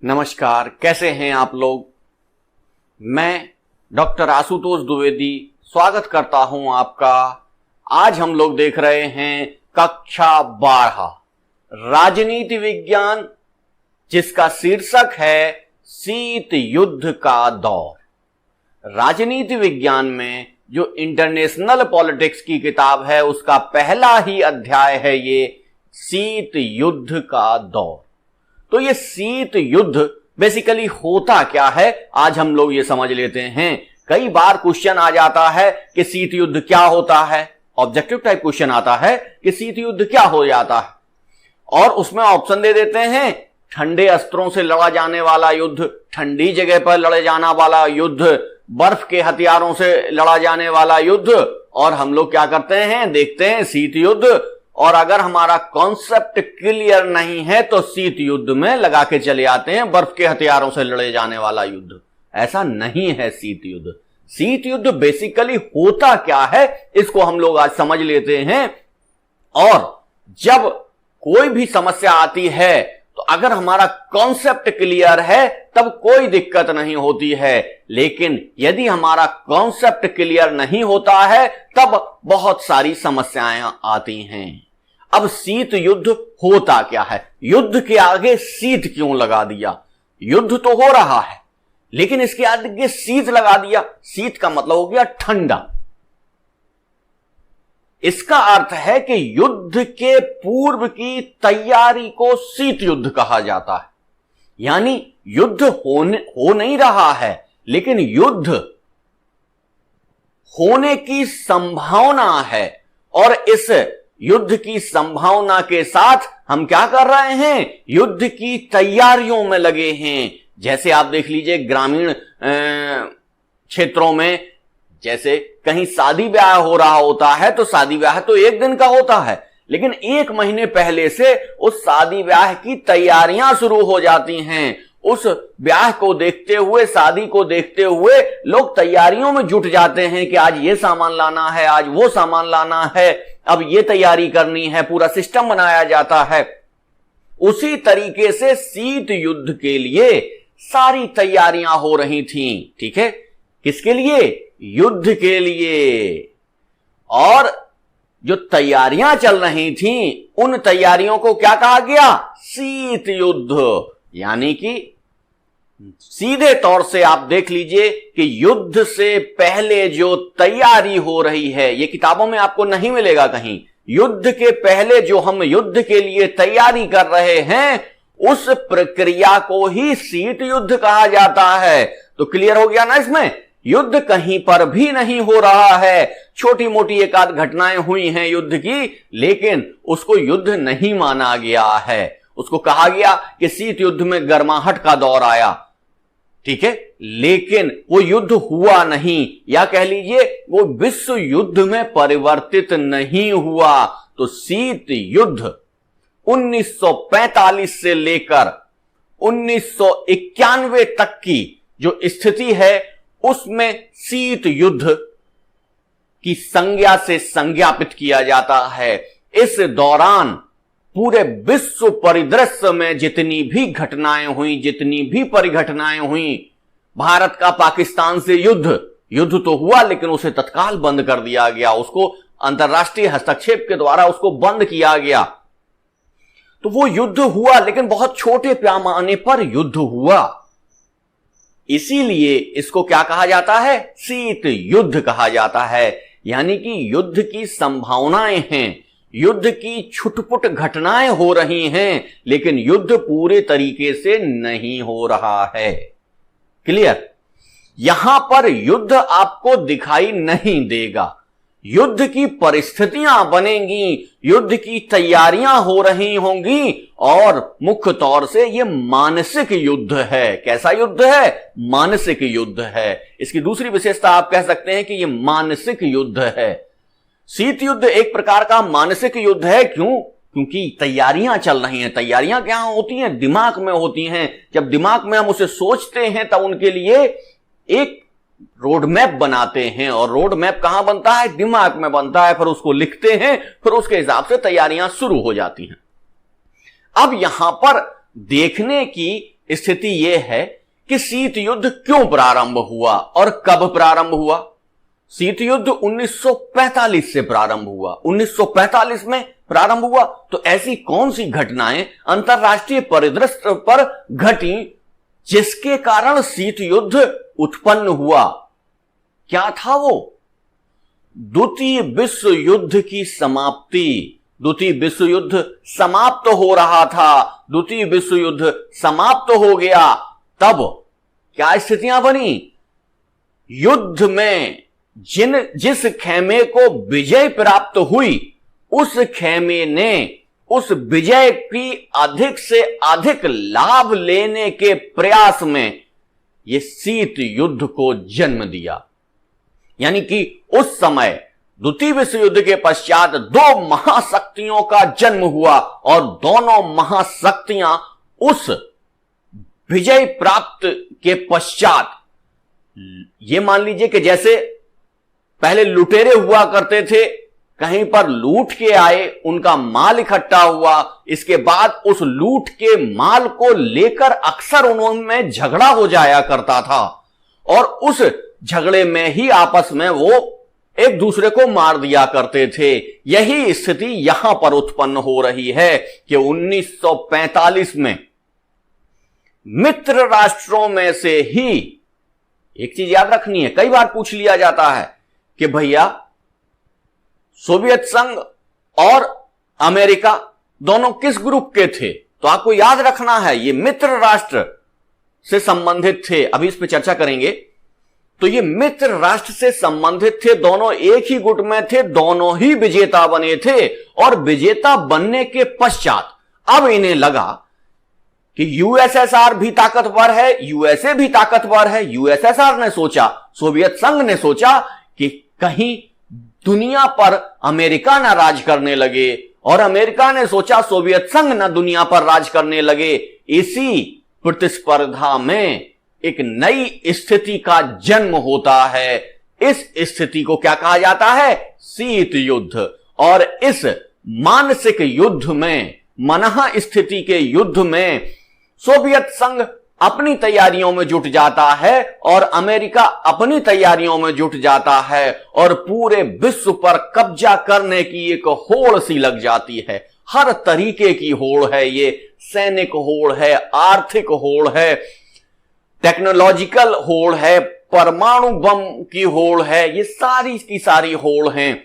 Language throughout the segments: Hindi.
नमस्कार, कैसे हैं आप लोग। मैं डॉक्टर आशुतोष द्विवेदी स्वागत करता हूं आपका। आज हम लोग देख रहे हैं कक्षा 12 राजनीति विज्ञान, जिसका शीर्षक है शीत युद्ध का दौर। राजनीति विज्ञान में जो इंटरनेशनल पॉलिटिक्स की किताब है उसका पहला ही अध्याय है ये शीत युद्ध का दौर। तो ये शीत युद्ध बेसिकली होता क्या है, आज हम लोग ये समझ लेते हैं। कई बार क्वेश्चन आ जाता है कि शीत युद्ध क्या होता है, ऑब्जेक्टिव टाइप क्वेश्चन आता है कि शीत युद्ध क्या हो जाता है, और उसमें ऑप्शन दे देते हैं ठंडे अस्त्रों से लड़ा जाने वाला युद्ध, ठंडी जगह पर लड़े जाना वाला युद्ध, बर्फ के हथियारों से लड़ा जाने वाला युद्ध, और हम लोग क्या करते हैं, देखते हैं शीत युद्ध। और अगर हमारा कॉन्सेप्ट क्लियर नहीं है तो शीत युद्ध में लगा के चले आते हैं बर्फ के हथियारों से लड़े जाने वाला युद्ध। ऐसा नहीं है शीत युद्ध। शीत युद्ध बेसिकली होता क्या है इसको हम लोग आज समझ लेते हैं। और जब कोई भी समस्या आती है तो अगर हमारा कॉन्सेप्ट क्लियर है तब कोई दिक्कत नहीं होती है, लेकिन यदि हमारा कॉन्सेप्ट क्लियर नहीं होता है तब बहुत सारी समस्याएं आती हैं। अब शीत युद्ध होता क्या है, युद्ध के आगे शीत क्यों लगा दिया। युद्ध तो हो रहा है लेकिन इसके आगे शीत लगा दिया। शीत का मतलब हो गया ठंडा। इसका अर्थ है कि युद्ध के पूर्व की तैयारी को शीत युद्ध कहा जाता है। यानी युद्ध हो नहीं रहा है लेकिन युद्ध होने की संभावना है, और इस युद्ध की संभावना के साथ हम क्या कर रहे हैं, युद्ध की तैयारियों में लगे हैं। जैसे आप देख लीजिए ग्रामीण क्षेत्रों में, जैसे कहीं शादी ब्याह हो रहा होता है तो शादी ब्याह तो एक दिन का होता है, लेकिन एक महीने पहले से उस शादी ब्याह की तैयारियां शुरू हो जाती हैं। उस ब्याह को देखते हुए, शादी को देखते हुए लोग तैयारियों में जुट जाते हैं कि आज ये सामान लाना है, आज वो सामान लाना है, अब ये तैयारी करनी है, पूरा सिस्टम बनाया जाता है। उसी तरीके से शीत युद्ध के लिए सारी तैयारियां हो रही थीं। ठीक है, किसके लिए, युद्ध के लिए। और जो तैयारियां चल रही थीं उन तैयारियों को क्या कहा गया, शीत युद्ध। यानी कि सीधे तौर से आप देख लीजिए कि युद्ध से पहले जो तैयारी हो रही है, ये किताबों में आपको नहीं मिलेगा कहीं। युद्ध के पहले जो हम युद्ध के लिए तैयारी कर रहे हैं उस प्रक्रिया को ही शीत युद्ध कहा जाता है। तो क्लियर हो गया ना, इसमें युद्ध कहीं पर भी नहीं हो रहा है। छोटी मोटी एक आध घटनाएं हुई हैं युद्ध की, लेकिन उसको युद्ध नहीं माना गया है। उसको कहा गया कि शीत युद्ध में गर्माहट का दौर आया, ठीक है, लेकिन वो युद्ध हुआ नहीं, या कह लीजिए वो विश्व युद्ध में परिवर्तित नहीं हुआ। तो शीत युद्ध 1945 से लेकर 1991 तक की जो स्थिति है उसमें शीत युद्ध की संज्ञा से संज्ञापित किया जाता है। इस दौरान पूरे विश्व परिदृश्य में जितनी भी घटनाएं हुई, जितनी भी परिघटनाएं हुई, भारत का पाकिस्तान से युद्ध तो हुआ लेकिन उसे तत्काल बंद कर दिया गया, उसको अंतरराष्ट्रीय हस्तक्षेप के द्वारा उसको बंद किया गया। तो वो युद्ध हुआ लेकिन बहुत छोटे पैमाने पर युद्ध हुआ, इसीलिए इसको क्या कहा जाता है, शीत युद्ध कहा जाता है। यानी कि युद्ध की संभावनाएं हैं, युद्ध की छुटपुट घटनाएं हो रही हैं, लेकिन युद्ध पूरे तरीके से नहीं हो रहा है। क्लियर, यहां पर युद्ध आपको दिखाई नहीं देगा, युद्ध की परिस्थितियां बनेंगी, युद्ध की तैयारियां हो रही होंगी, और मुख्य तौर से यह मानसिक युद्ध है। कैसा युद्ध है, मानसिक युद्ध है। इसकी दूसरी विशेषता आप कह सकते हैं कि यह मानसिक युद्ध है। शीत युद्ध एक प्रकार का मानसिक युद्ध है। क्यों, क्योंकि तैयारियां चल रही हैं। तैयारियां क्या होती हैं, दिमाग में होती हैं। जब दिमाग में हम उसे सोचते हैं तब उनके लिए एक रोड मैप बनाते हैं, और रोड मैप कहां बनता है, दिमाग में बनता है। फिर उसको लिखते हैं, फिर उसके हिसाब से तैयारियां शुरू हो जाती हैं। अब यहां पर देखने की स्थिति यह है कि शीत युद्ध क्यों प्रारंभ हुआ और कब प्रारंभ हुआ। शीत युद्ध 1945 से प्रारंभ हुआ। 1945 में प्रारंभ हुआ तो ऐसी कौन सी घटनाएं अंतरराष्ट्रीय परिदृश्य पर घटी जिसके कारण शीत युद्ध उत्पन्न हुआ। क्या था वो? द्वितीय विश्व युद्ध की समाप्ति। द्वितीय विश्व युद्ध समाप्त हो रहा था, द्वितीय विश्व युद्ध समाप्त हो गया, तब क्या स्थितियां बनी? युद्ध में जिस खेमे को विजय प्राप्त हुई उस खेमे ने उस विजय की अधिक से अधिक लाभ लेने के प्रयास में यह शीत युद्ध को जन्म दिया। यानी कि उस समय द्वितीय विश्व युद्ध के पश्चात दो महाशक्तियों का जन्म हुआ और दोनों महाशक्तियां उस विजय प्राप्त के पश्चात, ये मान लीजिए कि जैसे पहले लुटेरे हुआ करते थे, कहीं पर लूट के आए, उनका माल इकट्ठा हुआ, इसके बाद उस लूट के माल को लेकर अक्सर उनमें झगड़ा हो जाया करता था और उस झगड़े में ही आपस में वो एक दूसरे को मार दिया करते थे। यही स्थिति यहां पर उत्पन्न हो रही है कि 1945 में मित्र राष्ट्रों में से ही, एक चीज याद रखनी है, कई बार पूछ लिया जाता है कि भैया सोवियत संघ और अमेरिका दोनों किस ग्रुप के थे, तो आपको याद रखना है ये मित्र राष्ट्र से संबंधित थे। अभी इस पर चर्चा करेंगे। तो ये मित्र राष्ट्र से संबंधित थे, दोनों एक ही गुट में थे, दोनों ही विजेता बने थे और विजेता बनने के पश्चात अब इन्हें लगा कि यूएसएसआर भी ताकतवर है, यूएसए भी ताकतवर है। यूएसएसआर ने सोचा, सोवियत संघ ने सोचा कि कहीं दुनिया पर अमेरिका ना राज करने लगे, और अमेरिका ने सोचा सोवियत संघ ना दुनिया पर राज करने लगे। इसी प्रतिस्पर्धा में एक नई स्थिति का जन्म होता है। इस स्थिति को क्या कहा जाता है? शीत युद्ध। और इस मानसिक युद्ध में, मनः स्थिति के युद्ध में सोवियत संघ अपनी तैयारियों में जुट जाता है और अमेरिका अपनी तैयारियों में जुट जाता है और पूरे विश्व पर कब्जा करने की एक होड़ सी लग जाती है। हर तरीके की होड़ है ये, सैनिक होड़ है, आर्थिक होड़ है, टेक्नोलॉजिकल होड़ है, परमाणु बम की होड़ है, ये सारी की सारी होड़ हैं।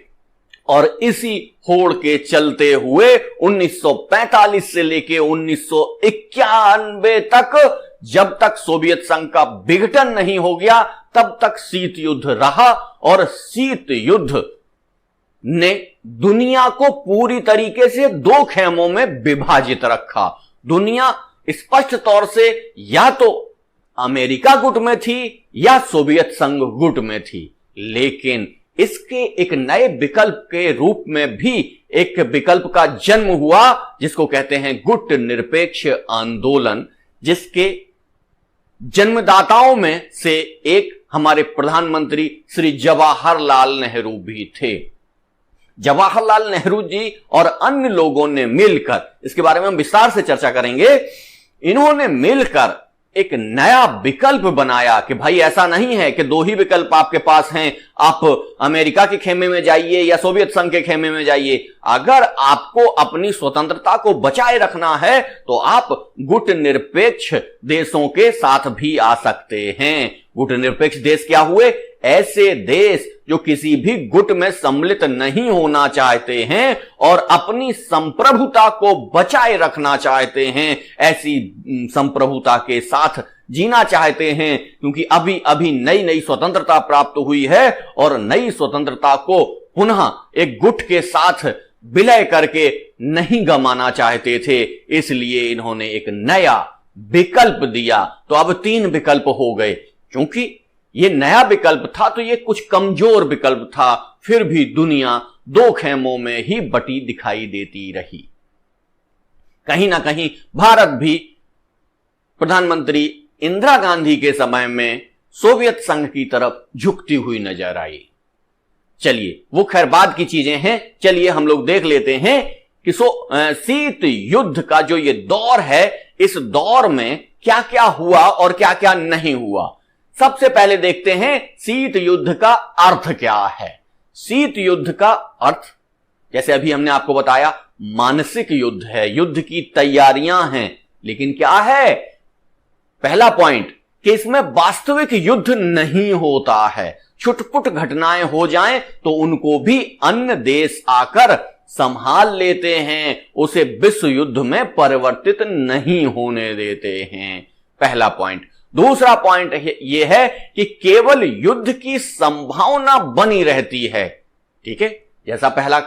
और इसी होड़ के चलते हुए 1945 से लेके 1991 तक, जब तक सोवियत संघ का विघटन नहीं हो गया, तब तक शीत युद्ध रहा। और शीत युद्ध ने दुनिया को पूरी तरीके से दो खेमों में विभाजित रखा। दुनिया स्पष्ट तौर से या तो अमेरिका गुट में थी या सोवियत संघ गुट में थी, लेकिन इसके एक नए विकल्प के रूप में भी एक विकल्प का जन्म हुआ जिसको कहते हैं गुट निरपेक्ष आंदोलन, जिसके जन्मदाताओं में से एक हमारे प्रधानमंत्री श्री जवाहरलाल नेहरू भी थे। जवाहरलाल नेहरू जी और अन्य लोगों ने मिलकर, इसके बारे में हम विस्तार से चर्चा करेंगे, इन्होंने मिलकर एक नया विकल्प बनाया कि भाई ऐसा नहीं है कि दो ही विकल्प आपके पास हैं, आप अमेरिका के खेमे में जाइए या सोवियत संघ के खेमे में जाइए। अगर आपको अपनी स्वतंत्रता को बचाए रखना है तो आप गुट निरपेक्ष देशों के साथ भी आ सकते हैं। गुट निरपेक्ष देश क्या हुए? ऐसे देश जो किसी भी गुट में सम्मिलित नहीं होना चाहते हैं और अपनी संप्रभुता को बचाए रखना चाहते हैं, ऐसी संप्रभुता के साथ जीना चाहते हैं, क्योंकि अभी अभी नई नई स्वतंत्रता प्राप्त हुई है और नई स्वतंत्रता को पुनः एक गुट के साथ विलय करके नहीं गंवाना चाहते थे। इसलिए इन्होंने एक नया विकल्प दिया। तो अब 3 विकल्प हो गए। क्योंकि ये नया विकल्प था तो ये कुछ कमजोर विकल्प था, फिर भी दुनिया दो खेमों में ही बटी दिखाई देती रही। कहीं ना कहीं भारत भी प्रधानमंत्री इंदिरा गांधी के समय में सोवियत संघ की तरफ झुकती हुई नजर आई। चलिए, वो खैर बाद की चीजें हैं। चलिए हम लोग देख लेते हैं कि शीत युद्ध का जो ये दौर है, इस दौर में क्या क्या हुआ और क्या क्या नहीं हुआ। सबसे पहले देखते हैं शीत युद्ध का अर्थ क्या है। शीत युद्ध का अर्थ, जैसे अभी हमने आपको बताया, मानसिक युद्ध है, युद्ध की तैयारियां हैं, लेकिन क्या है पहला पॉइंट कि इसमें वास्तविक युद्ध नहीं होता है। छुटपुट घटनाएं हो जाएं तो उनको भी अन्य देश आकर संभाल लेते हैं, उसे विश्व युद्ध में परिवर्तित नहीं होने देते हैं। पहला पॉइंट। दूसरा पॉइंट यह है कि केवल युद्ध की संभावना बनी रहती है। ठीक है, जैसा पहला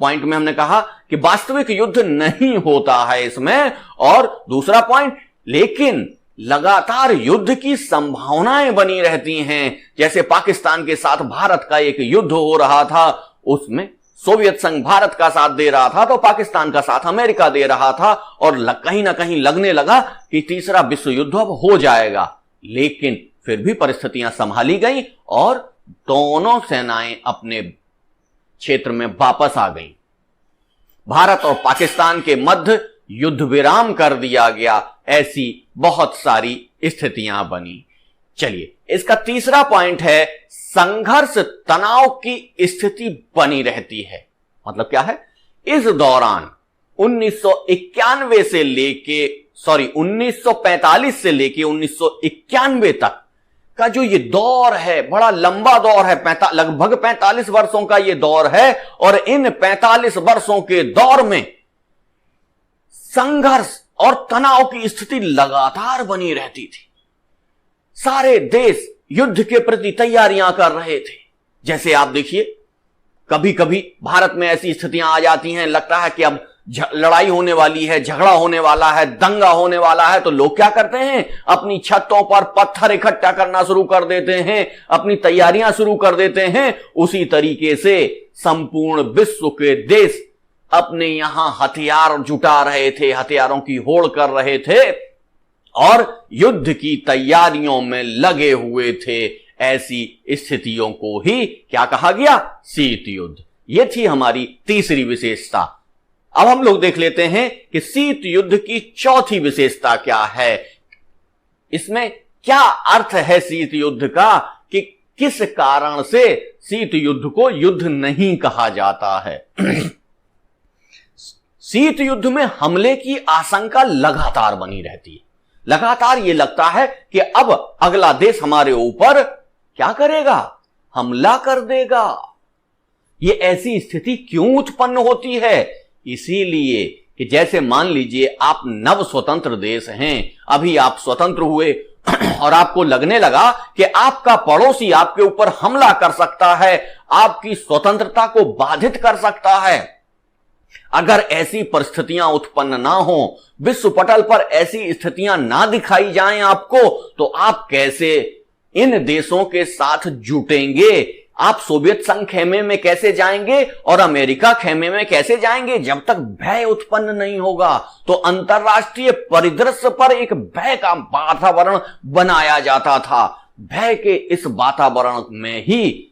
पॉइंट में हमने कहा कि वास्तविक युद्ध नहीं होता है इसमें, और दूसरा पॉइंट, लेकिन लगातार युद्ध की संभावनाएं बनी रहती हैं। जैसे पाकिस्तान के साथ भारत का एक युद्ध हो रहा था, उसमें सोवियत संघ भारत का साथ दे रहा था तो पाकिस्तान का साथ अमेरिका दे रहा था, और कहीं ना कहीं लगने लगा कि तीसरा विश्व युद्ध अब हो जाएगा, लेकिन फिर भी परिस्थितियां संभाली गई और दोनों सेनाएं अपने क्षेत्र में वापस आ गईं। भारत और पाकिस्तान के मध्य युद्ध विराम कर दिया गया। ऐसी बहुत सारी स्थितियां बनी। चलिए, इसका तीसरा पॉइंट है संघर्ष तनाव की स्थिति बनी रहती है। मतलब क्या है, इस दौरान 1945 से लेके 1991 तक का जो ये दौर है, बड़ा लंबा दौर है, लगभग 45 वर्षों का ये दौर है, और इन 45 वर्षों के दौर में संघर्ष और तनाव की स्थिति लगातार बनी रहती थी। सारे देश युद्ध के प्रति तैयारियां कर रहे थे। जैसे आप देखिए, कभी कभी भारत में ऐसी स्थितियां आ जाती हैं, लगता है कि अब लड़ाई होने वाली है, झगड़ा होने वाला है, दंगा होने वाला है, तो लोग क्या करते हैं, अपनी छतों पर पत्थर इकट्ठा करना शुरू कर देते हैं, अपनी तैयारियां शुरू कर देते हैं। उसी तरीके से संपूर्ण विश्व के देश अपने यहां हथियार जुटा रहे थे, हथियारों की होड़ कर रहे थे और युद्ध की तैयारियों में लगे हुए थे। ऐसी स्थितियों को ही क्या कहा गया, शीत युद्ध। यह थी हमारी तीसरी विशेषता। अब हम लोग देख लेते हैं कि शीत युद्ध की चौथी विशेषता क्या है। इसमें क्या अर्थ है शीत युद्ध का, कि किस कारण से शीत युद्ध को युद्ध नहीं कहा जाता है। शीत युद्ध में हमले की आशंका लगातार बनी रहती है। लगातार यह लगता है कि अब अगला देश हमारे ऊपर क्या करेगा, हमला कर देगा। यह ऐसी स्थिति क्यों उत्पन्न होती है, इसीलिए कि जैसे मान लीजिए आप नव स्वतंत्र देश हैं, अभी आप स्वतंत्र हुए और आपको लगने लगा कि आपका पड़ोसी आपके ऊपर हमला कर सकता है, आपकी स्वतंत्रता को बाधित कर सकता है। अगर ऐसी परिस्थितियां उत्पन्न ना हो, विश्व पटल पर ऐसी स्थितियां ना दिखाई जाएं आपको, तो आप कैसे इन देशों के साथ जुटेंगे? आप सोवियत संघ खेमे में कैसे जाएंगे और अमेरिका खेमे में कैसे जाएंगे? जब तक भय उत्पन्न नहीं होगा। तो अंतरराष्ट्रीय परिदृश्य पर एक भय का वातावरण बनाया जाता था। भय के इस वातावरण में ही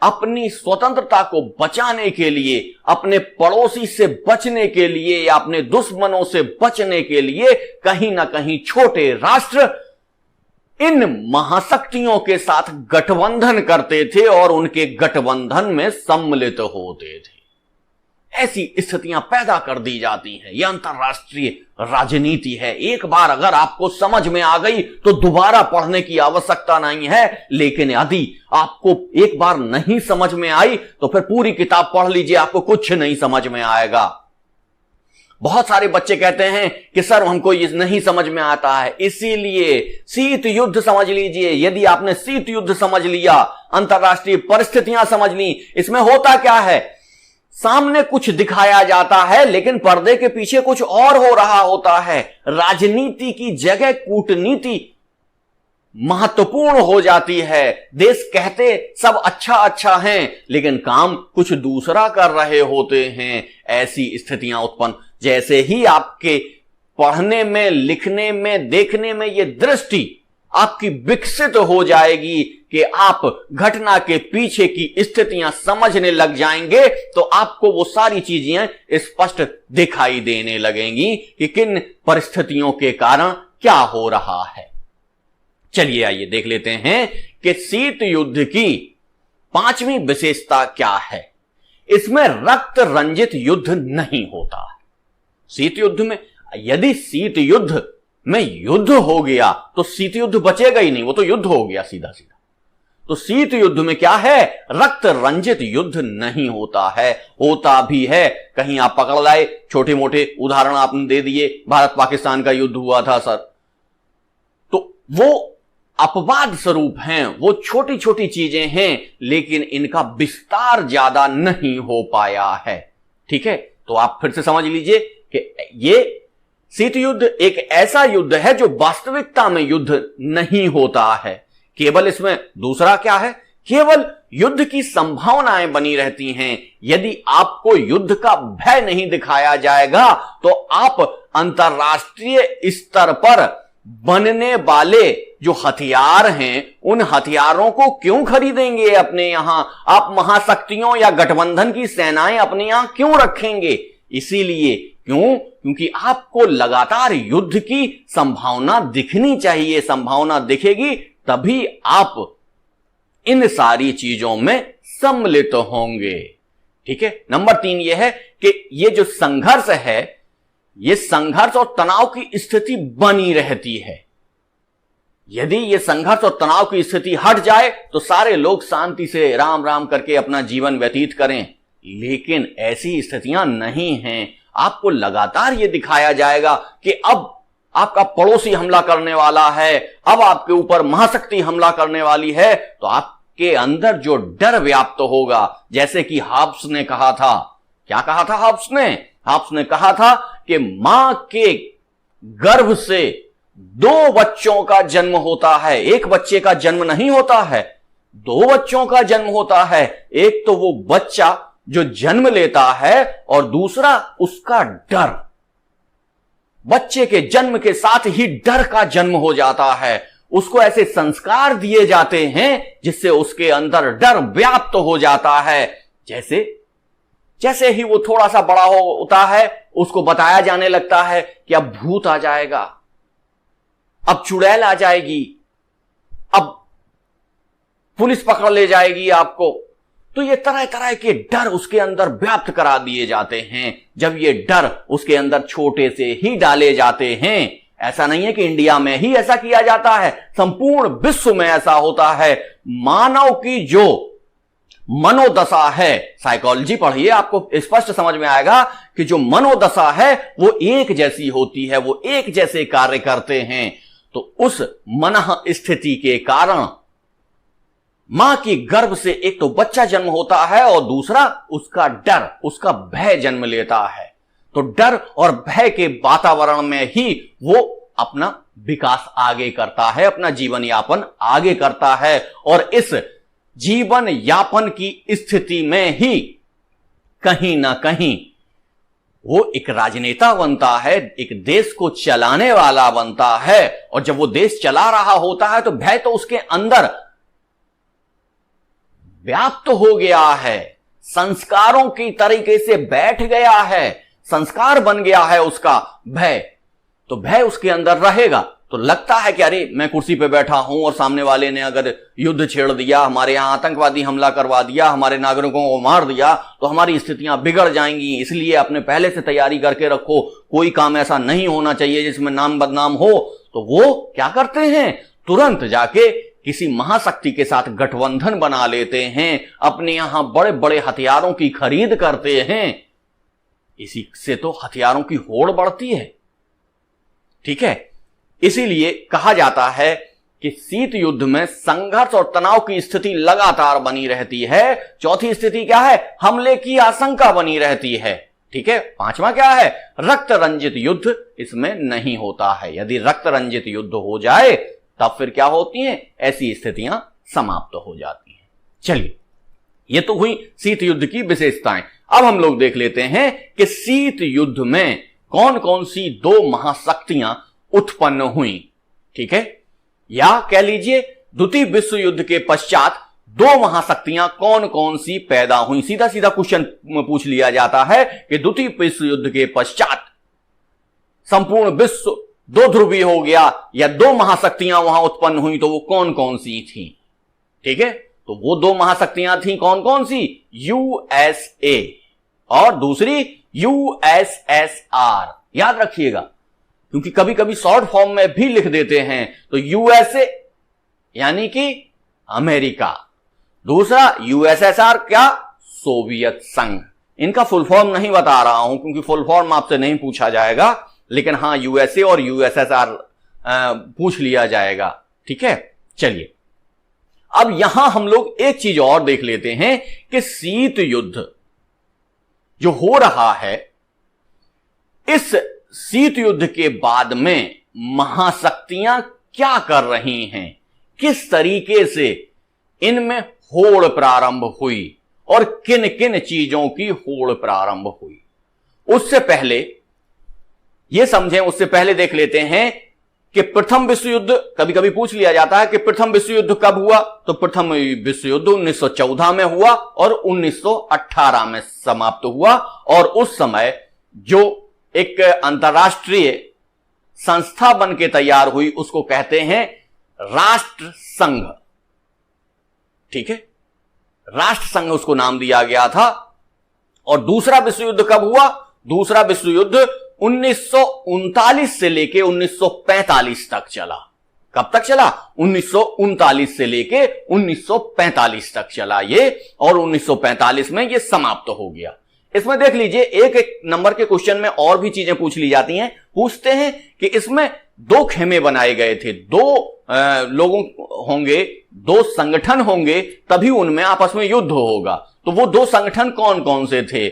अपनी स्वतंत्रता को बचाने के लिए, अपने पड़ोसी से बचने के लिए या अपने दुश्मनों से बचने के लिए कहीं ना कहीं छोटे राष्ट्र इन महाशक्तियों के साथ गठबंधन करते थे और उनके गठबंधन में सम्मिलित होते थे। ऐसी स्थितियां पैदा कर दी जाती हैं। यह अंतरराष्ट्रीय राजनीति है। एक बार अगर आपको समझ में आ गई तो दोबारा पढ़ने की आवश्यकता नहीं है, लेकिन यदि आपको एक बार नहीं समझ में आई तो फिर पूरी किताब पढ़ लीजिए, आपको कुछ नहीं समझ में आएगा। बहुत सारे बच्चे कहते हैं कि सर हमको ये नहीं समझ में आता है, इसीलिए शीत युद्ध समझ लीजिए। यदि आपने शीत युद्ध समझ लिया, अंतरराष्ट्रीय परिस्थितियां समझ ली, इसमें होता क्या है, सामने कुछ दिखाया जाता है लेकिन पर्दे के पीछे कुछ और हो रहा होता है। राजनीति की जगह कूटनीति महत्वपूर्ण हो जाती है। देश कहते सब अच्छा अच्छा हैं लेकिन काम कुछ दूसरा कर रहे होते हैं। ऐसी स्थितियां उत्पन्न, जैसे ही आपके पढ़ने में, लिखने में, देखने में ये दृष्टि आपकी विकसित हो जाएगी कि आप घटना के पीछे की स्थितियां समझने लग जाएंगे, तो आपको वो सारी चीजें स्पष्ट दिखाई देने लगेंगी कि किन परिस्थितियों के कारण क्या हो रहा है। चलिए आइए देख लेते हैं कि शीत युद्ध की 5वीं विशेषता क्या है। इसमें रक्त रंजित युद्ध नहीं होता। शीत युद्ध में, यदि शीत युद्ध में युद्ध हो गया तो शीत युद्ध बचेगा ही नहीं, वो तो युद्ध हो गया सीधा सीधा। तो शीत युद्ध में क्या है, रक्त रंजित युद्ध नहीं होता है। होता भी है कहीं आप पकड़ लाए, छोटे मोटे उदाहरण आपने दे दिए, भारत पाकिस्तान का युद्ध हुआ था सर, तो वो अपवाद स्वरूप हैं, वो छोटी छोटी चीजें हैं, लेकिन इनका विस्तार ज्यादा नहीं हो पाया है। ठीक है, तो आप फिर से समझ लीजिए कि ये शीत युद्ध एक ऐसा युद्ध है जो वास्तविकता में युद्ध नहीं होता है। केवल इसमें दूसरा क्या है, केवल युद्ध की संभावनाएं बनी रहती हैं। यदि आपको युद्ध का भय नहीं दिखाया जाएगा तो आप अंतर्राष्ट्रीय स्तर पर बनने वाले जो हथियार हैं उन हथियारों को क्यों खरीदेंगे अपने यहां, आप महाशक्तियों या गठबंधन की सेनाएं अपने यहां क्यों रखेंगे। इसीलिए क्योंकि आपको लगातार युद्ध की संभावना दिखनी चाहिए। संभावना दिखेगी तभी आप इन सारी चीजों में सम्मिलित होंगे। ठीक है, नंबर 3 यह है कि ये जो संघर्ष है, ये संघर्ष और तनाव की स्थिति बनी रहती है। यदि ये संघर्ष और तनाव की स्थिति हट जाए तो सारे लोग शांति से राम राम करके अपना जीवन व्यतीत करें, लेकिन ऐसी स्थितियां नहीं हैं। आपको लगातार ये दिखाया जाएगा कि अब आपका पड़ोसी हमला करने वाला है, अब आपके ऊपर महाशक्ति हमला करने वाली है, तो आपके अंदर जो डर व्याप्त होगा, जैसे कि हाब्स ने कहा था। क्या कहा था हाब्स ने? हाब्स ने कहा था कि मां के गर्भ से 2 बच्चों का जन्म होता है, एक बच्चे का जन्म नहीं होता है, 2 बच्चों का जन्म होता है। एक तो वो बच्चा जो जन्म लेता है और दूसरा उसका डर। बच्चे के जन्म के साथ ही डर का जन्म हो जाता है। उसको ऐसे संस्कार दिए जाते हैं जिससे उसके अंदर डर व्याप्त हो जाता है। जैसे ही वो थोड़ा सा बड़ा होता है उसको बताया जाने लगता है कि अब भूत आ जाएगा, अब चुड़ैल आ जाएगी, अब पुलिस पकड़ ले जाएगी आपको। तो ये तरह तरह के डर उसके अंदर व्याप्त करा दिए जाते हैं। जब ये डर उसके अंदर छोटे से ही डाले जाते हैं, ऐसा नहीं है कि इंडिया में ही ऐसा किया जाता है, संपूर्ण विश्व में ऐसा होता है। मानव की जो मनोदशा है, साइकोलॉजी पढ़िए आपको स्पष्ट समझ में आएगा कि जो मनोदशा है वो एक जैसी होती है, वो एक जैसे कार्य करते हैं। तो उस मन स्थिति के कारण मां की गर्भ से एक तो बच्चा जन्म होता है और दूसरा उसका डर, उसका भय जन्म लेता है। तो डर और भय के वातावरण में ही वो अपना विकास आगे करता है, अपना जीवन यापन आगे करता है। और इस जीवन यापन की स्थिति में ही कहीं ना कहीं वो एक राजनेता बनता है, एक देश को चलाने वाला बनता है। और जब वो देश चला रहा होता है तो भय तो उसके अंदर व्याप्त हो गया है, संस्कारों की तरीके से बैठ गया है, संस्कार बन गया है उसका भय। तो भय उसके अंदर रहेगा तो लगता है कि अरे मैं कुर्सी पे बैठा हूं और सामने वाले ने अगर युद्ध छेड़ दिया, हमारे यहां आतंकवादी हमला करवा दिया, हमारे नागरिकों को मार दिया तो हमारी स्थितियां बिगड़ जाएंगी। इसलिए अपने पहले से तैयारी करके रखो, कोई काम ऐसा नहीं होना चाहिए जिसमें नाम बदनाम हो। तो वो क्या करते हैं, तुरंत जाके किसी महाशक्ति के साथ गठबंधन बना लेते हैं, अपने यहां बड़े बड़े हथियारों की खरीद करते हैं। इसी से तो हथियारों की होड़ बढ़ती है। ठीक है, इसीलिए कहा जाता है कि शीत युद्ध में संघर्ष और तनाव की स्थिति लगातार बनी रहती है। चौथी स्थिति क्या है, हमले की आशंका बनी रहती है। ठीक है, 5वां क्या है, रक्त रंजित युद्ध इसमें नहीं होता है। यदि रक्त रंजित युद्ध हो जाए तब फिर क्या होती हैं, ऐसी स्थितियां समाप्त हो जाती हैं। चलिए, ये तो हुई शीत युद्ध की विशेषताएं। अब हम लोग देख लेते हैं कि शीत युद्ध में कौन कौन सी 2 महाशक्तियां उत्पन्न हुई। ठीक है, या कह लीजिए द्वितीय विश्व युद्ध के पश्चात 2 महाशक्तियां कौन कौन सी पैदा हुई। सीधा सीधा क्वेश्चन पूछ लिया जाता है कि द्वितीय विश्व युद्ध के पश्चात संपूर्ण विश्व दो ध्रुवीय हो गया या दो महाशक्तियां वहां उत्पन्न हुई तो वो कौन कौन सी थी? ठीक है, तो वो दो महाशक्तियां थी कौन कौन सी? यूएसए और दूसरी यूएसएसआर। याद रखिएगा, क्योंकि कभी कभी शॉर्ट फॉर्म में भी लिख देते हैं। तो यूएसए यानी कि अमेरिका, दूसरा यूएसएसआर क्या? सोवियत संघ। इनका फुल फॉर्म नहीं बता रहा हूं क्योंकि फुल फॉर्म आपसे नहीं पूछा जाएगा, लेकिन हां यूएसए और यूएसएसआर पूछ लिया जाएगा। ठीक है, चलिए अब यहां हम लोग एक चीज और देख लेते हैं कि शीत युद्ध जो हो रहा है, इस शीत युद्ध के बाद में महाशक्तियां क्या कर रही हैं, किस तरीके से इनमें होड़ प्रारंभ हुई और किन किन चीजों की होड़ प्रारंभ हुई, उससे पहले यह समझें, उससे पहले देख लेते हैं कि प्रथम विश्व युद्ध कभी कभी पूछ लिया जाता है कि प्रथम विश्व युद्ध कब हुआ। तो प्रथम विश्व युद्ध 1914 में हुआ और 1918 में समाप्त हुआ। और उस समय जो एक अंतर्राष्ट्रीय संस्था बन के तैयार हुई उसको कहते हैं राष्ट्र संघ। ठीक है, राष्ट्र संघ उसको नाम दिया गया था। और दूसरा विश्व युद्ध कब हुआ? दूसरा विश्व युद्ध 1939 से लेके 1945 तक चला। कब तक चला? 1939 से लेके 1945 तक चला ये, और 1945 में ये समाप्त हो गया। इसमें देख लीजिए, एक एक नंबर के क्वेश्चन में और भी चीजें पूछ ली जाती हैं। पूछते हैं कि इसमें दो खेमे बनाए गए थे, दो लोगों होंगे, दो संगठन होंगे, तभी उनमें आपस में युद्ध होगा। तो वो दो संगठन कौन कौन से थे?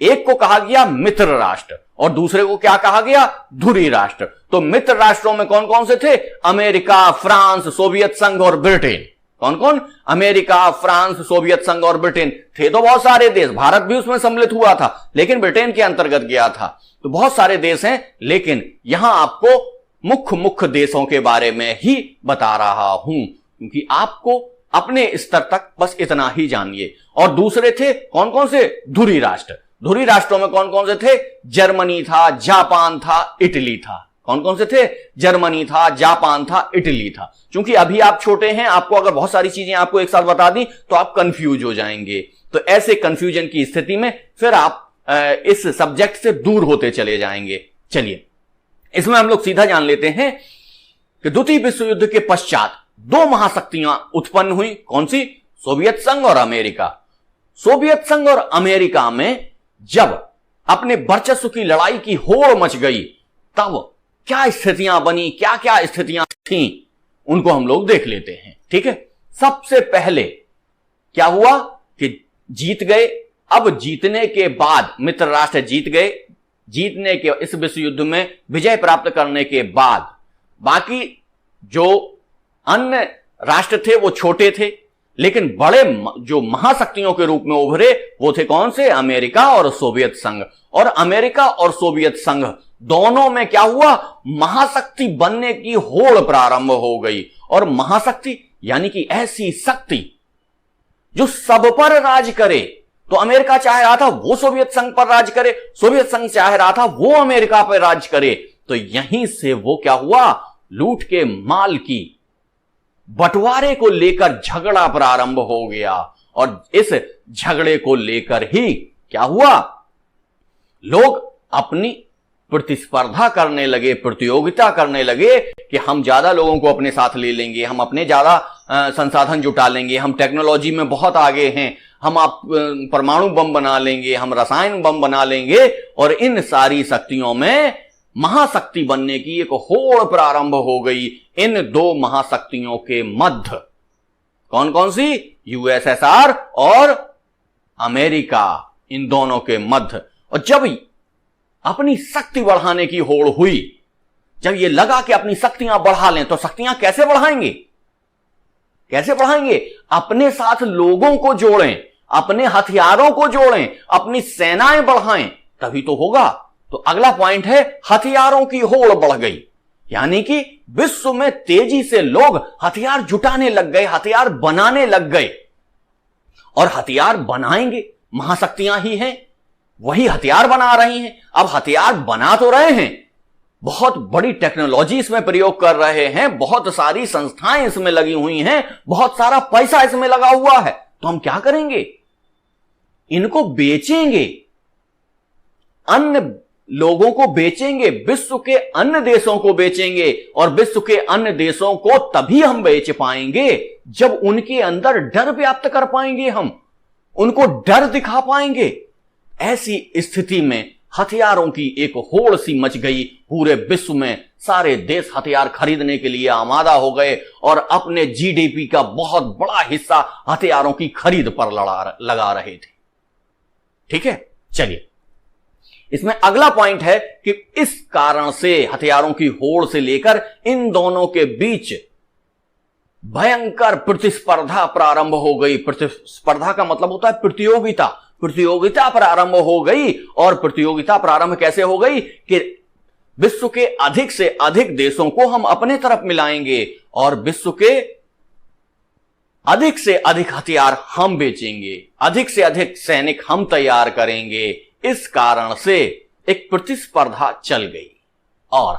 एक को कहा गया मित्र राष्ट्र और दूसरे को क्या कहा गया? धुरी राष्ट्र। तो मित्र राष्ट्रों में कौन कौन से थे? अमेरिका, फ्रांस, सोवियत संघ और ब्रिटेन। कौन कौन? अमेरिका, फ्रांस, सोवियत संघ और ब्रिटेन। थे तो बहुत सारे देश, भारत भी उसमें सम्मिलित हुआ था, लेकिन ब्रिटेन के अंतर्गत गया था। तो बहुत सारे देश हैं, लेकिन यहां आपको मुख्य मुख्य देशों के बारे में ही बता रहा हूं, क्योंकि आपको अपने स्तर तक बस इतना ही जानिए। और दूसरे थे कौन कौन से? धुरी राष्ट्र। धुरी राष्ट्रों में कौन कौन से थे? जर्मनी था, जापान था, इटली था। कौन कौन से थे? जर्मनी था, जापान था, इटली था। क्योंकि अभी आप छोटे हैं, आपको अगर बहुत सारी चीजें आपको एक साथ बता दी तो आप कंफ्यूज हो जाएंगे। तो ऐसे कंफ्यूजन की स्थिति में फिर आप इस सब्जेक्ट से दूर होते चले जाएंगे। चलिए, इसमें हम लोग सीधा जान लेते हैं कि द्वितीय विश्व युद्ध के पश्चात दो महाशक्तियां उत्पन्न हुई। कौन सी? सोवियत संघ और अमेरिका। सोवियत संघ और अमेरिका में जब अपने वर्चस्व की लड़ाई की होड़ मच गई, तब क्या स्थितियां बनी, क्या क्या स्थितियां थीं, उनको हम लोग देख लेते हैं। ठीक है, सबसे पहले क्या हुआ कि जीत गए। अब जीतने के बाद मित्र राष्ट्र जीत गए। जीतने के इस विश्व युद्ध में विजय प्राप्त करने के बाद बाकी जो अन्य राष्ट्र थे वो छोटे थे, लेकिन बड़े जो महाशक्तियों के रूप में उभरे वो थे कौन से? अमेरिका और सोवियत संघ। और अमेरिका और सोवियत संघ दोनों में क्या हुआ? महाशक्ति बनने की होड़ प्रारंभ हो गई। और महाशक्ति यानी कि ऐसी शक्ति जो सब पर राज करे। तो अमेरिका चाह रहा था वो सोवियत संघ पर राज करे, सोवियत संघ चाह रहा था वो अमेरिका पर राज करे। तो यहीं से वो क्या हुआ? लूट के माल की बंटवारे को लेकर झगड़ा प्रारंभ हो गया। और इस झगड़े को लेकर ही क्या हुआ? लोग अपनी प्रतिस्पर्धा करने लगे, प्रतियोगिता करने लगे कि हम ज्यादा लोगों को अपने साथ ले लेंगे, हम अपने ज्यादा संसाधन जुटा लेंगे, हम टेक्नोलॉजी में बहुत आगे हैं, हम आप परमाणु बम बना लेंगे, हम रसायन बम बना लेंगे। और इन सारी शक्तियों में महाशक्ति बनने की एक होड़ प्रारंभ हो गई इन दो महाशक्तियों के मध्य। कौन कौन सी? यूएसएसआर और अमेरिका, इन दोनों के मध्य। और जब अपनी शक्ति बढ़ाने की होड़ हुई, जब ये लगा कि अपनी शक्तियां बढ़ा लें, तो शक्तियां कैसे बढ़ाएंगे? कैसे बढ़ाएंगे? अपने साथ लोगों को जोड़ें, अपने हथियारों को जोड़ें, अपनी सेनाएं बढ़ाएं, तभी तो होगा। तो अगला पॉइंट है हथियारों की होड़ बढ़ गई, यानी कि विश्व में तेजी से लोग हथियार जुटाने लग गए, हथियार बनाने लग गए। और हथियार बनाएंगे, महाशक्तियां ही हैं, वही हथियार बना रही हैं। अब हथियार बना तो रहे हैं, बहुत बड़ी टेक्नोलॉजी इसमें प्रयोग कर रहे हैं, बहुत सारी संस्थाएं इसमें लगी हुई हैं, बहुत सारा पैसा इसमें लगा हुआ है। तो हम क्या करेंगे? इनको बेचेंगे, अन्य लोगों को बेचेंगे, विश्व के अन्य देशों को बेचेंगे। और विश्व के अन्य देशों को तभी हम बेच पाएंगे जब उनके अंदर डर व्याप्त कर पाएंगे, हम उनको डर दिखा पाएंगे। ऐसी स्थिति में हथियारों की एक होड़ सी मच गई पूरे विश्व में। सारे देश हथियार खरीदने के लिए आमादा हो गए और अपने जीडीपी का बहुत बड़ा हिस्सा हथियारों की खरीद पर लगा रहे थे। ठीक है, चलिए इसमें अगला पॉइंट है कि इस कारण से हथियारों की होड़ से लेकर इन दोनों के बीच भयंकर प्रतिस्पर्धा प्रारंभ हो गई। प्रतिस्पर्धा का मतलब होता है प्रतियोगिता। प्रतियोगिता प्रारंभ हो गई। और प्रतियोगिता प्रारंभ कैसे हो गई कि विश्व के अधिक से अधिक देशों को हम अपने तरफ मिलाएंगे और विश्व के अधिक से अधिक हथियार हम बेचेंगे, अधिक से अधिक सैनिक हम तैयार करेंगे। इस कारण से एक प्रतिस्पर्धा चल गई। और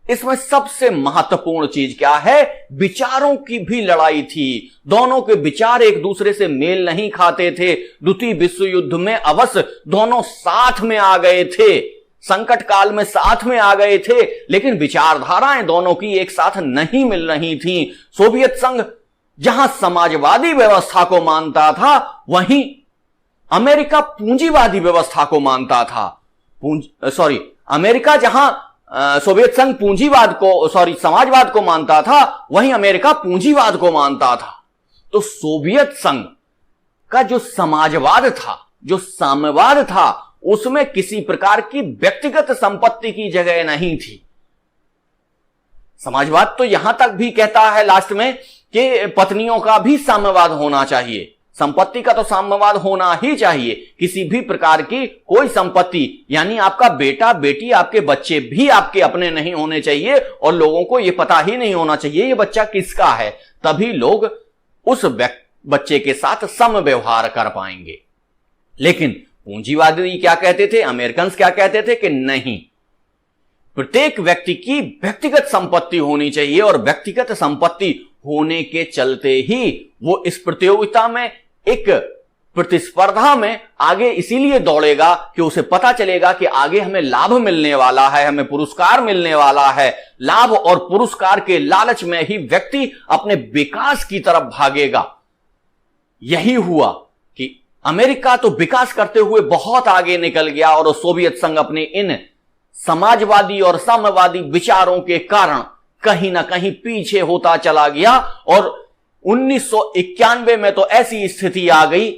इसमें सबसे महत्वपूर्ण चीज क्या है? विचारों की भी लड़ाई थी। दोनों के विचार एक दूसरे से मेल नहीं खाते थे। द्वितीय विश्व युद्ध में अवश्य दोनों साथ में आ गए थे, संकट काल में साथ में आ गए थे, लेकिन विचारधाराएं दोनों की एक साथ नहीं मिल रही थी। सोवियत संघ जहां समाजवादी व्यवस्था को मानता था, वहीं अमेरिका पूंजीवादी व्यवस्था को मानता था। अमेरिका जहां सोवियत संघ समाजवाद को मानता था, वहीं अमेरिका पूंजीवाद को मानता था। तो सोवियत संघ का जो समाजवाद था, जो साम्यवाद था, उसमें किसी प्रकार की व्यक्तिगत संपत्ति की जगह नहीं थी। समाजवाद तो यहां तक भी कहता है लास्ट में कि पत्नियों का भी साम्यवाद होना चाहिए, संपत्ति का तो साम्यवाद होना ही चाहिए। किसी भी प्रकार की कोई संपत्ति, यानी आपका बेटा बेटी, आपके बच्चे भी आपके अपने नहीं होने चाहिए और लोगों को यह पता ही नहीं होना चाहिए ये बच्चा किसका है। तभी लोग उस बच्चे के साथ सम व्यवहार कर पाएंगे। लेकिन पूंजीवादी क्या कहते थे, अमेरिकन क्या कहते थे कि नहीं, प्रत्येक व्यक्ति की व्यक्तिगत संपत्ति होनी चाहिए और व्यक्तिगत संपत्ति होने के चलते ही वो इस प्रतियोगिता में, एक प्रतिस्पर्धा में आगे इसीलिए दौड़ेगा कि उसे पता चलेगा कि आगे हमें लाभ मिलने वाला है, हमें पुरस्कार मिलने वाला है। लाभ और पुरस्कार के लालच में ही व्यक्ति अपने विकास की तरफ भागेगा। यही हुआ कि अमेरिका तो विकास करते हुए बहुत आगे निकल गया और सोवियत संघ अपने इन समाजवादी और साम्यवादी विचारों के कारण कहीं ना कहीं पीछे होता चला गया। और 1991 में तो ऐसी स्थिति आ गई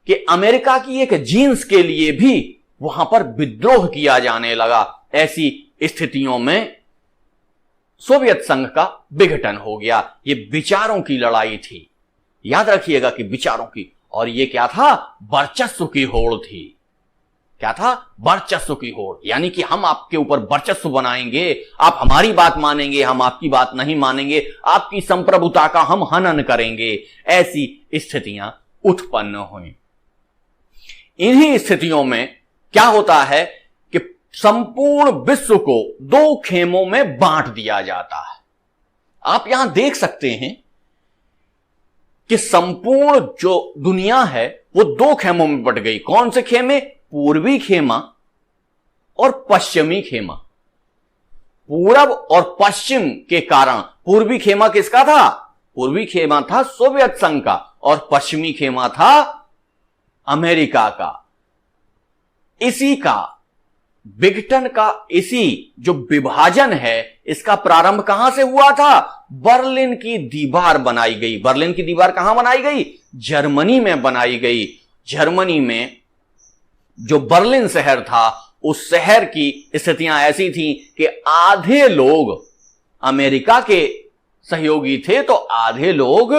कि अमेरिका की एक जींस के लिए भी वहां पर विद्रोह किया जाने लगा। ऐसी स्थितियों में सोवियत संघ का विघटन हो गया। ये विचारों की लड़ाई थी, याद रखिएगा कि विचारों की। और ये क्या था? वर्चस्व की होड़ थी। क्या था? वर्चस्व की होड़, यानी कि हम आपके ऊपर वर्चस्व बनाएंगे, आप हमारी बात मानेंगे, हम आपकी बात नहीं मानेंगे, आपकी संप्रभुता का हम हनन करेंगे। ऐसी स्थितियां उत्पन्न हुई। इन्हीं स्थितियों में क्या होता है कि संपूर्ण विश्व को दो खेमों में बांट दिया जाता है। आप यहां देख सकते हैं कि संपूर्ण जो दुनिया है वो दो खेमों में बट गई। कौन से खेमे? पूर्वी खेमा और पश्चिमी खेमा। पूरब और पश्चिम के कारण पूर्वी खेमा किसका था? पूर्वी खेमा था सोवियत संघ का और पश्चिमी खेमा था अमेरिका का। इसी का विघटन का, इसी जो विभाजन है, इसका प्रारंभ कहां से हुआ था? बर्लिन की दीवार बनाई गई। बर्लिन की दीवार कहां बनाई गई? जर्मनी में बनाई गई। जर्मनी में जो बर्लिन शहर था, उस शहर की स्थितियां ऐसी थी कि आधे लोग अमेरिका के सहयोगी थे तो आधे लोग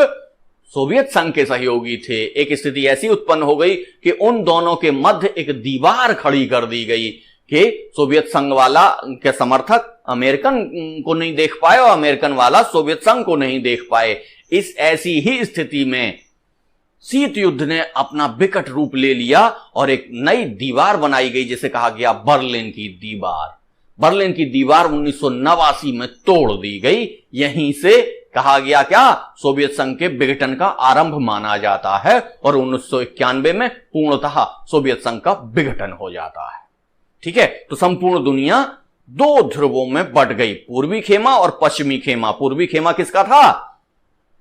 सोवियत संघ के सहयोगी थे। एक स्थिति ऐसी उत्पन्न हो गई कि उन दोनों के मध्य एक दीवार खड़ी कर दी गई कि सोवियत संघ वाला के समर्थक अमेरिकन को नहीं देख पाए और अमेरिकन वाला सोवियत संघ को नहीं देख पाए। इस ऐसी ही स्थिति में शीत युद्ध ने अपना विकट रूप ले लिया और एक नई दीवार बनाई गई जिसे कहा गया बर्लिन की दीवार। बर्लिन की दीवार 1989 में तोड़ दी गई। यहीं से कहा गया क्या, सोवियत संघ के विघटन का आरंभ माना जाता है और 1991 में पूर्णतः सोवियत संघ का विघटन हो जाता है। ठीक है, तो संपूर्ण दुनिया दो ध्रुवों में बट गई, पूर्वी खेमा और पश्चिमी खेमा। पूर्वी खेमा किसका था?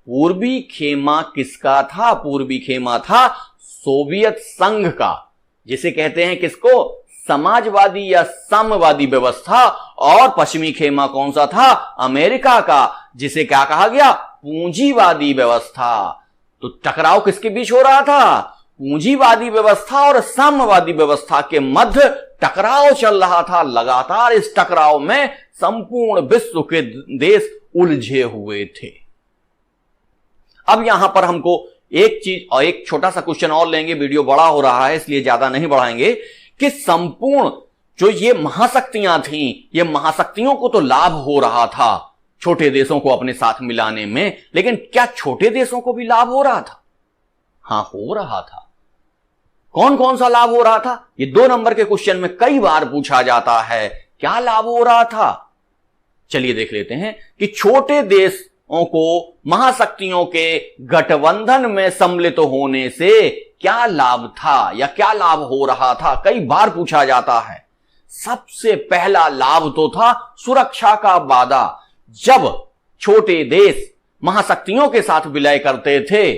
पूर्वी खेमा किसका था? पूर्वी खेमा था सोवियत संघ का, जिसे कहते हैं किसको? समाजवादी या साम्यवादी व्यवस्था। और पश्चिमी खेमा कौन सा था? अमेरिका का, जिसे क्या कहा गया? पूंजीवादी व्यवस्था। तो टकराव किसके बीच हो रहा था? पूंजीवादी व्यवस्था और साम्यवादी व्यवस्था के मध्य टकराव चल रहा था लगातार। इस टकराव में संपूर्ण विश्व के देश उलझे हुए थे। अब यहां पर हमको एक चीज और एक छोटा सा क्वेश्चन और लेंगे, वीडियो बड़ा हो रहा है इसलिए ज्यादा नहीं बढ़ाएंगे, कि संपूर्ण जो ये महाशक्तियां थीं, ये महाशक्तियों को तो लाभ हो रहा था छोटे देशों को अपने साथ मिलाने में, लेकिन क्या छोटे देशों को भी लाभ हो रहा था? हां, हो रहा था। कौन कौन सा लाभ हो रहा था? ये 2 नंबर के क्वेश्चन में कई बार पूछा जाता है। क्या लाभ हो रहा था? चलिए देख लेते हैं कि छोटे देशों को महाशक्तियों के गठबंधन में सम्मिलित होने से क्या लाभ था या क्या लाभ हो रहा था, कई बार पूछा जाता है। सबसे पहला लाभ तो था सुरक्षा का वादा। जब छोटे देश महाशक्तियों के साथ विलय करते थे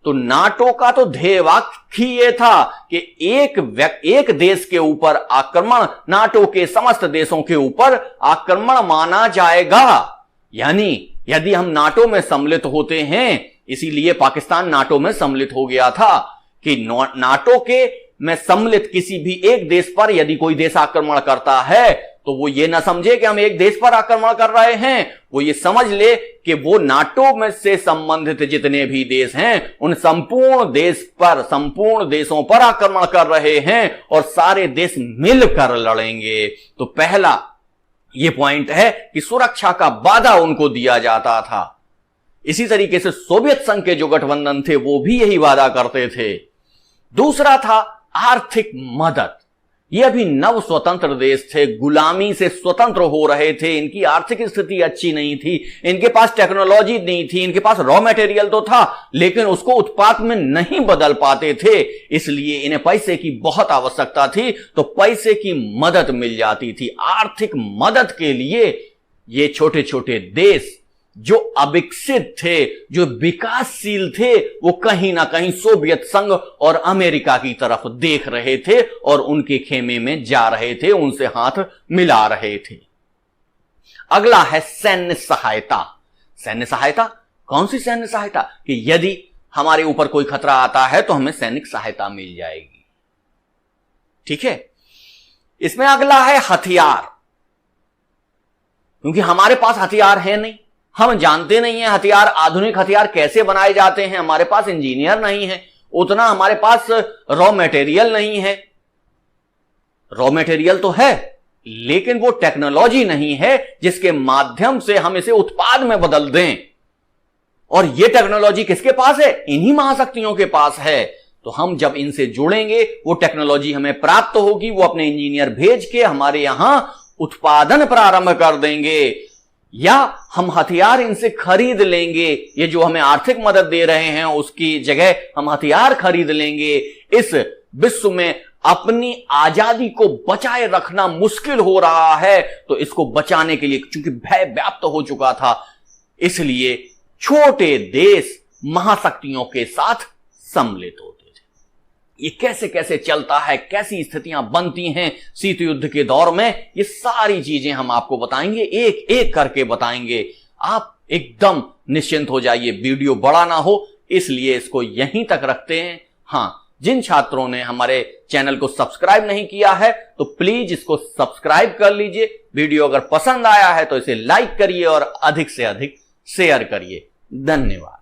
तो नाटो का तो ध्येय वाक्य ही यह था कि एक देश के ऊपर आक्रमण नाटो के समस्त देशों के ऊपर आक्रमण माना जाएगा। यानी यदि हम नाटो में सम्मिलित होते हैं, इसीलिए पाकिस्तान नाटो में सम्मिलित हो गया था कि नाटो के में सम्मिलित किसी भी एक देश पर यदि कोई देश आक्रमण करता है तो वो ये ना समझे कि हम एक देश पर आक्रमण कर रहे हैं, वो ये समझ ले कि वो नाटो में से संबंधित जितने भी देश हैं उन संपूर्ण देशों पर आक्रमण कर रहे हैं और सारे देश मिलकर लड़ेंगे। तो पहला ये पॉइंट है कि सुरक्षा का वादा उनको दिया जाता था। इसी तरीके से सोवियत संघ के जो गठबंधन थे वो भी यही वादा करते थे। दूसरा था आर्थिक मदद। ये अभी नव स्वतंत्र देश थे, गुलामी से स्वतंत्र हो रहे थे, इनकी आर्थिक स्थिति अच्छी नहीं थी, इनके पास टेक्नोलॉजी नहीं थी, इनके पास रॉ मटेरियल तो था लेकिन उसको उत्पाद में नहीं बदल पाते थे, इसलिए इन्हें पैसे की बहुत आवश्यकता थी। तो पैसे की मदद मिल जाती थी। आर्थिक मदद के लिए ये छोटे छोटे देश जो अविकसित थे, जो विकासशील थे, वो कहीं ना कहीं सोवियत संघ और अमेरिका की तरफ देख रहे थे और उनके खेमे में जा रहे थे, उनसे हाथ मिला रहे थे। अगला है सैन्य सहायता। सैन्य सहायता कौन सी सैन्य सहायता? कि यदि हमारे ऊपर कोई खतरा आता है तो हमें सैनिक सहायता मिल जाएगी। ठीक है, इसमें अगला है हथियार, क्योंकि हमारे पास हथियार है नहीं, हम जानते नहीं है हथियार, आधुनिक हथियार कैसे बनाए जाते हैं, हमारे पास इंजीनियर नहीं है, उतना हमारे पास रॉ मटेरियल नहीं है। रॉ मटेरियल तो है लेकिन वो टेक्नोलॉजी नहीं है जिसके माध्यम से हम इसे उत्पाद में बदल दें। और ये टेक्नोलॉजी किसके पास है? इन्हीं महाशक्तियों के पास है। तो हम जब इनसे जुड़ेंगे वो टेक्नोलॉजी हमें प्राप्त होगी, वो अपने इंजीनियर भेज के हमारे यहां उत्पादन प्रारंभ कर देंगे, या हम हथियार इनसे खरीद लेंगे। ये जो हमें आर्थिक मदद दे रहे हैं उसकी जगह हम हथियार खरीद लेंगे। इस विश्व में अपनी आजादी को बचाए रखना मुश्किल हो रहा है, तो इसको बचाने के लिए, चूंकि भय व्याप्त हो चुका था, इसलिए छोटे देश महाशक्तियों के साथ सम्मिलित होते थे। ये कैसे कैसे चलता है, कैसी स्थितियां बनती हैं शीत युद्ध के दौर में, ये सारी चीजें हम आपको बताएंगे, एक एक करके बताएंगे। आप एकदम निश्चिंत हो जाइए, वीडियो बड़ा ना हो इसलिए इसको यहीं तक रखते हैं। हां, जिन छात्रों ने हमारे चैनल को सब्सक्राइब नहीं किया है तो प्लीज इसको सब्सक्राइब कर लीजिए। वीडियो अगर पसंद आया है तो इसे लाइक करिए और अधिक से अधिक शेयर करिए। धन्यवाद।